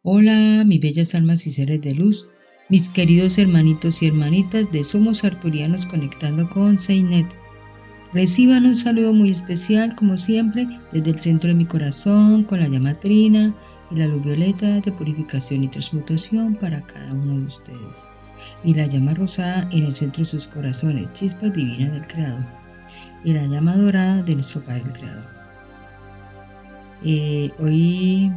Hola, mis bellas almas y seres de luz, mis queridos hermanitos y hermanitas de Somos Arturianos conectando con Seinet. Reciban un saludo muy especial, como siempre, desde el centro de mi corazón, con la llama trina y la luz violeta de purificación y transmutación para cada uno de ustedes. Y la llama rosada en el centro de sus corazones, chispas divinas del Creador. Y la llama dorada de nuestro Padre el Creador. Hoy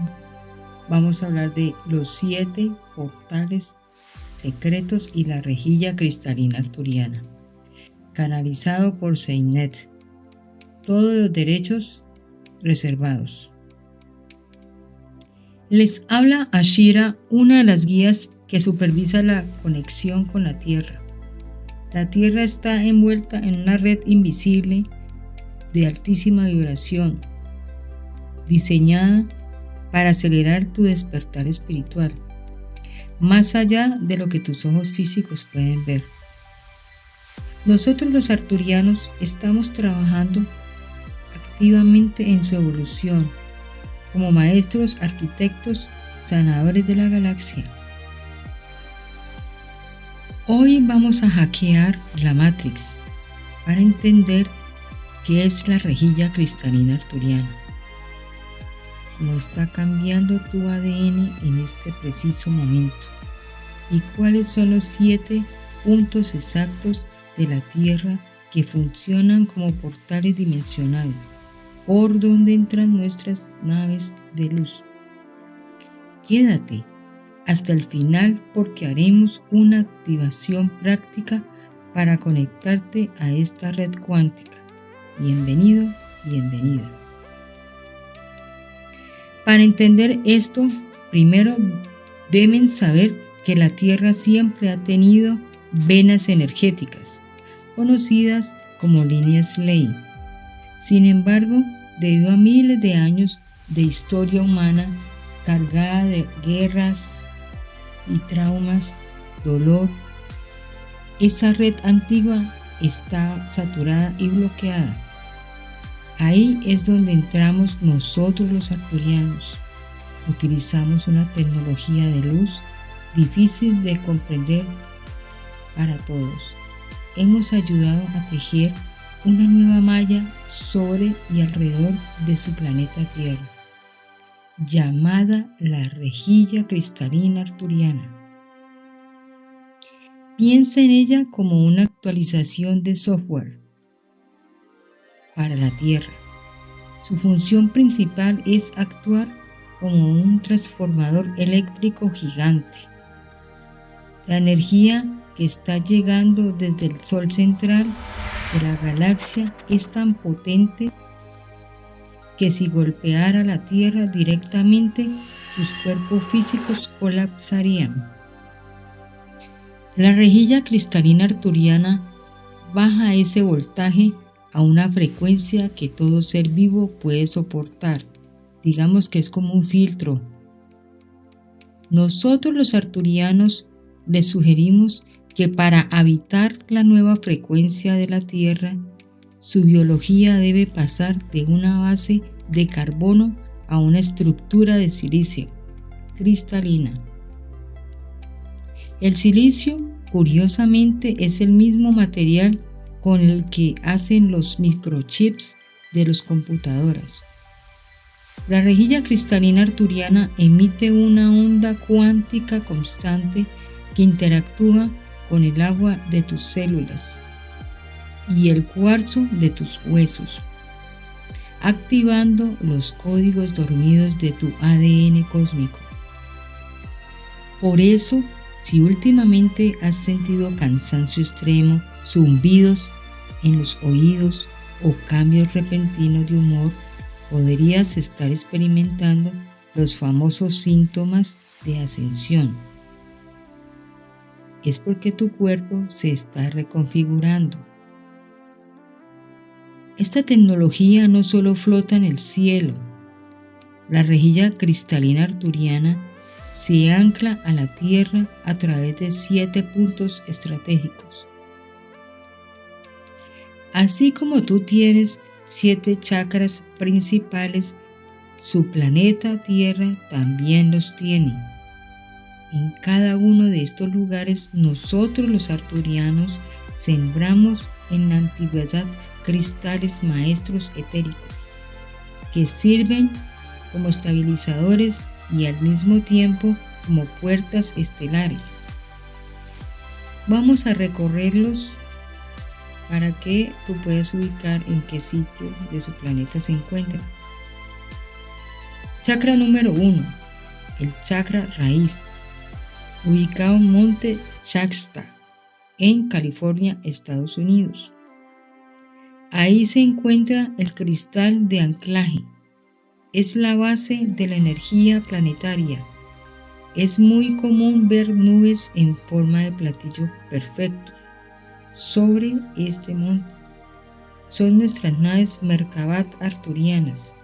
vamos a hablar de los 7 portales secretos y la rejilla cristalina arturiana, canalizado por Seinet. Todos los derechos reservados. Les habla Ashira, una de las guías que supervisa la conexión con la Tierra. La Tierra está envuelta en una red invisible de altísima vibración, diseñada para acelerar tu despertar espiritual, más allá de lo que tus ojos físicos pueden ver. Nosotros los arturianos estamos trabajando activamente en su evolución como maestros, arquitectos, sanadores de la galaxia. Hoy vamos a hackear la Matrix para entender qué es la rejilla cristalina arturiana, cómo está cambiando tu ADN en este preciso momento y cuáles son los 7 puntos exactos de la Tierra que funcionan como portales dimensionales por donde entran nuestras naves de luz. Quédate hasta el final porque haremos una activación práctica para conectarte a esta red cuántica. Bienvenido, bienvenida. Para entender esto, primero deben saber que la Tierra siempre ha tenido venas energéticas, conocidas como líneas ley. Sin embargo, debido a miles de años de historia humana cargada de guerras y traumas, dolor, esa red antigua está saturada y bloqueada. Ahí es donde entramos nosotros los arturianos. Utilizamos una tecnología de luz difícil de comprender para todos. Hemos ayudado a tejer una nueva malla sobre y alrededor de su planeta Tierra, llamada la rejilla cristalina arturiana. Piensa en ella como una actualización de software para la Tierra. Su función principal es actuar como un transformador eléctrico gigante. La energía que está llegando desde el Sol central de la galaxia es tan potente que si golpeara la Tierra directamente, sus cuerpos físicos colapsarían. La rejilla cristalina arturiana baja ese voltaje a una frecuencia que todo ser vivo puede soportar. Digamos que es como un filtro. Nosotros los arturianos les sugerimos que para habitar la nueva frecuencia de la Tierra, su biología debe pasar de una base de carbono a una estructura de silicio cristalina. El silicio, curiosamente, es el mismo material con el que hacen los microchips de las computadoras. La rejilla cristalina arturiana emite una onda cuántica constante que interactúa con el agua de tus células y el cuarzo de tus huesos, activando los códigos dormidos de tu ADN cósmico. Por eso, si últimamente has sentido cansancio extremo, zumbidos en los oídos o cambios repentinos de humor, podrías estar experimentando los famosos síntomas de ascensión. Es porque tu cuerpo se está reconfigurando. Esta tecnología no solo flota en el cielo. La rejilla cristalina arturiana se ancla a la Tierra a través de 7 puntos estratégicos. Así como tú tienes 7 chakras principales, su planeta Tierra también los tiene. En cada uno de estos lugares nosotros los arturianos sembramos en la antigüedad cristales maestros etéricos que sirven como estabilizadores y al mismo tiempo como puertas estelares. Vamos a recorrerlos para que tú puedas ubicar en qué sitio de su planeta se encuentran. Chakra número 1, el chakra raíz, ubicado en Monte Shasta, en California, Estados Unidos. Ahí se encuentra el cristal de anclaje. Es la base de la energía planetaria. Es muy común ver nubes en forma de platillo perfecto sobre este monte. Son nuestras naves Merkabat arturianas,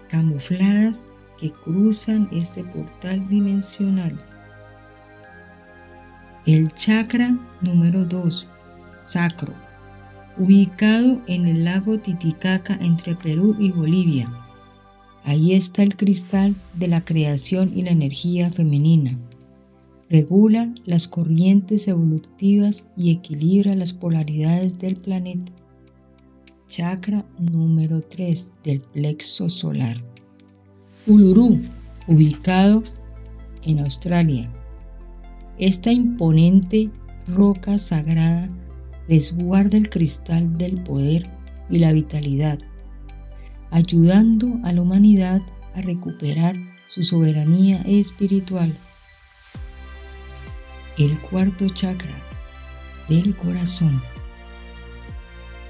camufladas, que cruzan este portal dimensional. El chakra número 2, sacro, ubicado en el lago Titicaca entre Perú y Bolivia. Ahí está el cristal de la creación y la energía femenina. Regula las corrientes evolutivas y equilibra las polaridades del planeta. Chakra número 3 del plexo solar. Uluru, ubicado en Australia. Esta imponente roca sagrada resguarda el cristal del poder y la vitalidad, ayudando a la humanidad a recuperar su soberanía espiritual. El cuarto chakra del corazón,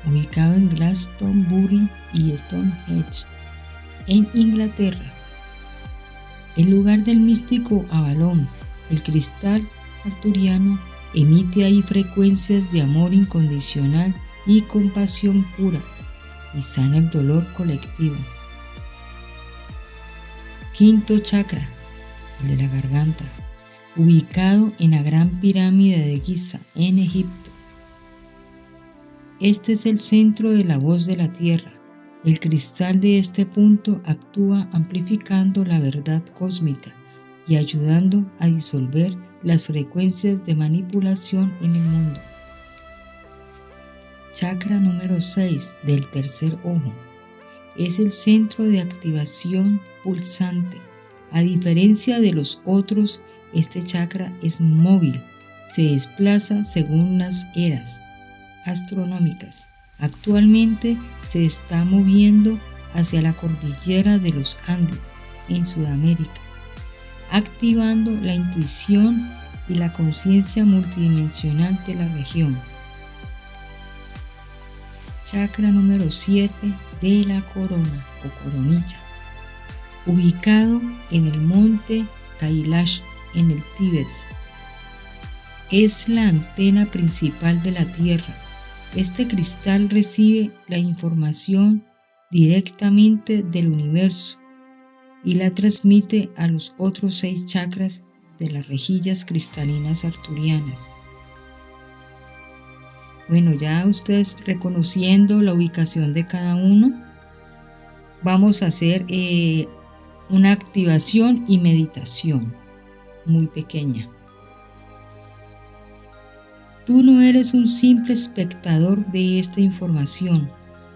ubicado en Glastonbury y Stonehenge, en Inglaterra. El lugar del místico Avalón, el cristal arturiano, emite ahí frecuencias de amor incondicional y compasión pura y sana el dolor colectivo. Quinto chakra, el de la garganta, ubicado en la Gran Pirámide de Giza, en Egipto. Este es el centro de la voz de la tierra. El cristal de este punto actúa amplificando la verdad cósmica y ayudando a disolver las frecuencias de manipulación en el mundo. Chakra número 6 del tercer ojo. Es el centro de activación pulsante. A diferencia de los otros, este chakra es móvil, se desplaza según las eras astronómicas. Actualmente se está moviendo hacia la cordillera de los Andes, en Sudamérica, activando la intuición y la conciencia multidimensional de la región. Chakra número 7 de la corona o coronilla, ubicado en el monte Kailash en el Tíbet. Es la antena principal de la Tierra. Este cristal recibe la información directamente del universo y la transmite a los otros 6 chakras de las rejillas cristalinas arturianas. Bueno, ya ustedes reconociendo la ubicación de cada uno, vamos a hacer una activación y meditación muy pequeña. Tú no eres un simple espectador de esta información.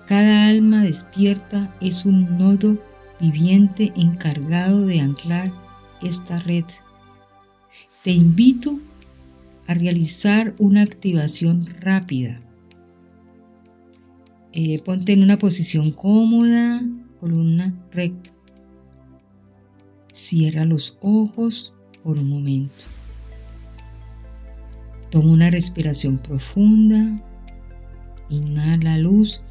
Cada alma despierta es un nodo viviente encargado de anclar esta red. Te invito a realizar una activación rápida. Ponte en una posición cómoda, columna recta. Cierra los ojos por un momento. Toma una respiración profunda. Inhala luz.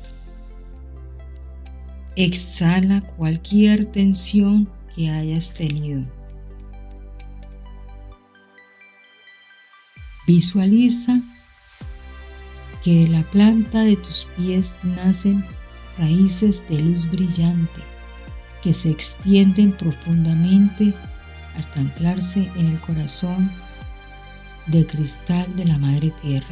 Exhala cualquier tensión que hayas tenido. Visualiza que de la planta de tus pies nacen raíces de luz brillante que se extienden profundamente hasta anclarse en el corazón de cristal de la Madre Tierra.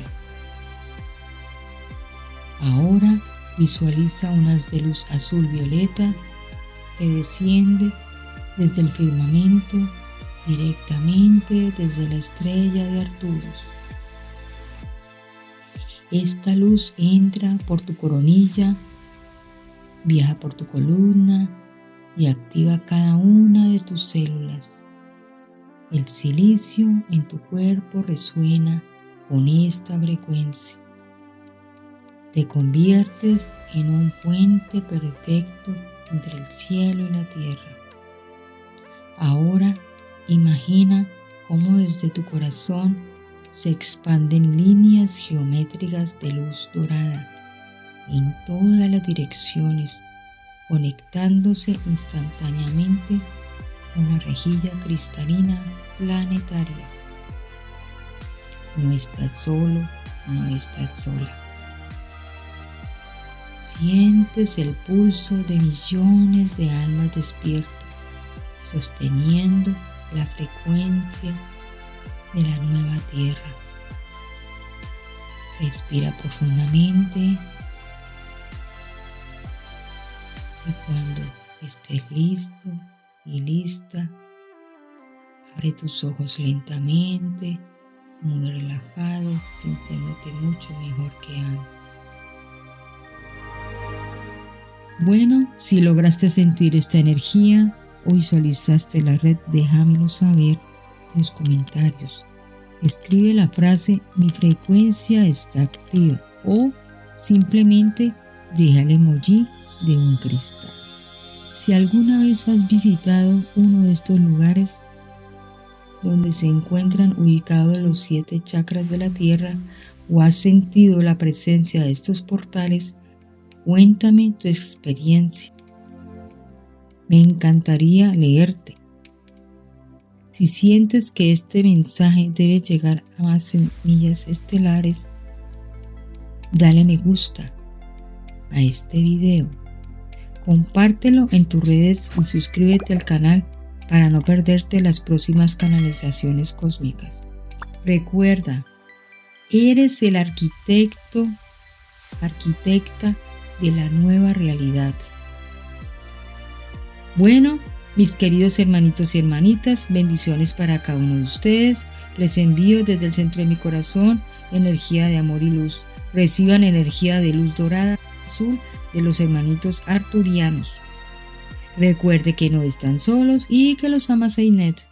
Ahora visualiza un haz de luz azul violeta que desciende desde el firmamento directamente desde la estrella de Arcturus. Esta luz entra por tu coronilla, viaja por tu columna y activa cada una de tus células. El silicio en tu cuerpo resuena con esta frecuencia. Te conviertes en un puente perfecto entre el cielo y la tierra. Ahora imagina cómo desde tu corazón se expanden líneas geométricas de luz dorada en todas las direcciones, conectándose instantáneamente con la rejilla cristalina planetaria. No estás solo, no estás sola. Sientes el pulso de millones de almas despiertas, sosteniendo la frecuencia de la nueva Tierra. Respira profundamente y cuando estés listo y lista, abre tus ojos lentamente, muy relajado, sintiéndote mucho mejor que antes. Bueno, si lograste sentir esta energía o visualizaste la red, déjamelo saber en los comentarios. Escribe la frase "mi frecuencia está activa" o simplemente deja el emoji de un cristal. Si alguna vez has visitado uno de estos lugares donde se encuentran ubicados los 7 chakras de la Tierra o has sentido la presencia de estos portales, cuéntame tu experiencia. Me encantaría leerte. Si sientes que este mensaje debe llegar a más semillas estelares, dale me gusta a este video. Compártelo en tus redes y suscríbete al canal para no perderte las próximas canalizaciones cósmicas. Recuerda, eres el arquitecta de la nueva realidad. Bueno, mis queridos hermanitos y hermanitas, bendiciones para cada uno de ustedes. Les envío desde el centro de mi corazón energía de amor y luz. Reciban energía de luz dorada, azul de los hermanitos arturianos. Recuerde que no están solos y que los ama Seinet.